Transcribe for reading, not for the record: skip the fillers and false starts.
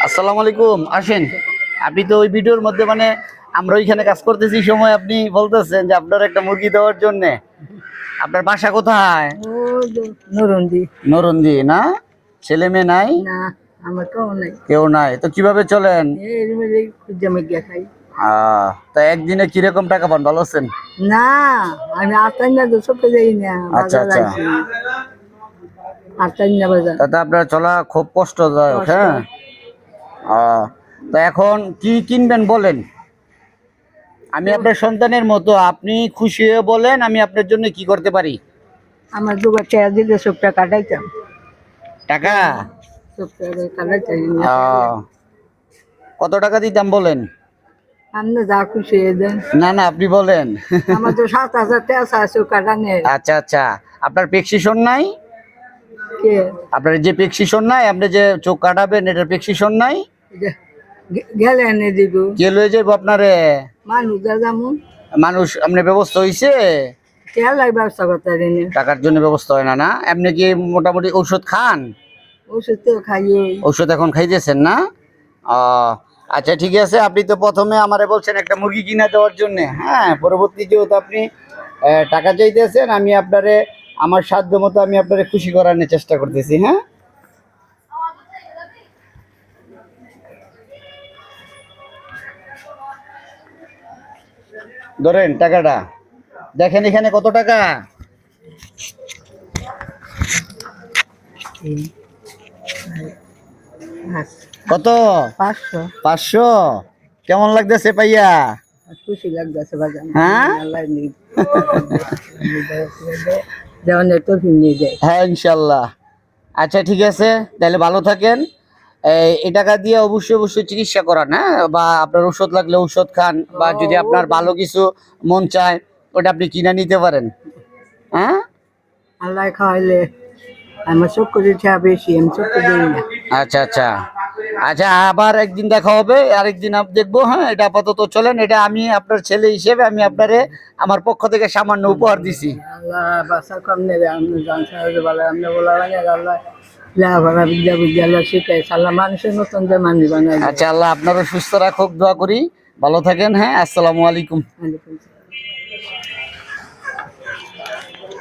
আসসালামু আলাইকুম। আসেন, আপনি তো ওই ভিডিওর মধ্যে মানে আমরা ওইখানে কাজ করতেছি সময় আপনি বলতেছেন যে আপনার একটা মুরগি দেওয়ার জন্য। আপনার বাসা কোথায়? নরন্দি। নরন্দি না? ছেলে মেয়ে নাই? না, আমার কেউ নাই। কেউ নাই তো কিভাবে চলেন? এর মধ্যে খুঁজে গিয়া খাই। তা একদিনে কিরকম টাকা পান, ভালো আছেন? না, আমি আটাই না দুশোতে যাই না। আচ্ছা বাজার আচ্ছা, আইছি আটাই না বাজার। তাতে আপনার চলা খুব কষ্টদায়ক। কষ্ট। হ্যাঁ, তা এখন কি কিনবেন বলেন, আমি আপনার সন্তানের মতো, আপনি খুশি হয়ে বলেন আমি আপনার জন্য কি করতে পারি। আমার দুবার চেয়ার দিলে সবটা কাটাইতাম। টাকা সবটা কাটাইতাম। কত টাকা দিতাম বলেন? আপনি যা খুশি হয়ে দেন। না না, আপনি বলেন। আমার তো 7,000 টাকা আছে কাটানের। আচ্ছা আচ্ছা, আপনার প্রেসক্রিপশন নাই? কে? আপনার যে প্রেসক্রিপশন নাই, আপনি যে চোখ কাটাবেন এটার প্রেসক্রিপশন নাই? গেলে এনে দিব। কে লয়ে যাবো আপনারে? মানুষ যা যেমন মানুষ আপনার ব্যবস্থা হইছে? তেলাই ব্যবস্থা করতে পারিনি। টাকার জন্য ব্যবস্থা হয় না? না এমনি কি মোটামুটি ঔষধ খান? ওষুধ তো খাইয়ে। ঔষধ এখন খাইতেছেন না? আচ্ছা ঠিক আছে, আপনি তো প্রথমে আমারে বলছেন একটা মুরগি কিনা দেওয়ার জন্য। হ্যাঁ, পরবর্তী যেহেতু আপনি টাকা চাইতেছেন, আমি আপনারে আমার সাধ্য মতো আমি আপনারে খুশি করানোর চেষ্টা করতেছি। হ্যাঁ, ধরেন টাকাটা, দেখেন এখানে কত টাকা। কত? 500। 500? কেমন লাগতেছে পাইয়া? খুশি লাগতেছে বাজার। হ্যাঁ? আল্লাহ নি দেওয়ানের তো নিয়ে যায়। হ্যাঁ ইনশাল্লাহ। আচ্ছা ঠিক আছে, তাহলে ভালো থাকেন। এই টাকা দিয়ে অবশ্যই অবশ্যই চিকিৎসা করান, হ্যাঁ, বা আপনার ঔষধ লাগলে ঔষধ খান, বা যদি আপনার ভালো কিছু মন চায় ওটা আপনি কিনে নিতে পারেন। হ্যাঁ, আল্লাহ খাওয়াইলে আমার চক্করের চা বেশি, আমি চক্কর দিই না। আচ্ছা আচ্ছা আচ্ছা, আবার একদিন দেখা হবে, আরেকদিন দেখবো। হ্যাঁ, এটা আপাতত চলেন, এটা আমি আপনার ছেলে হিসেবে আমি আপনারে আমার পক্ষ থেকে সামান্য উপহার দিছি। আল্লাহ বাসা কম নেবে, আপনি জান সাহায্য বলে আপনি বলা লাগে আল্লাহ লেখাপড়া বিদ্যা বিদ্যালয় শিখাই আল্লাহ মানুষের মতন যে মানুষ বানাই। আচ্ছা, আল্লাহ আপনারও সুস্থ রাখুক, দোয়া করি। ভালো থাকেন। হ্যাঁ, আসসালামু আলাইকুম।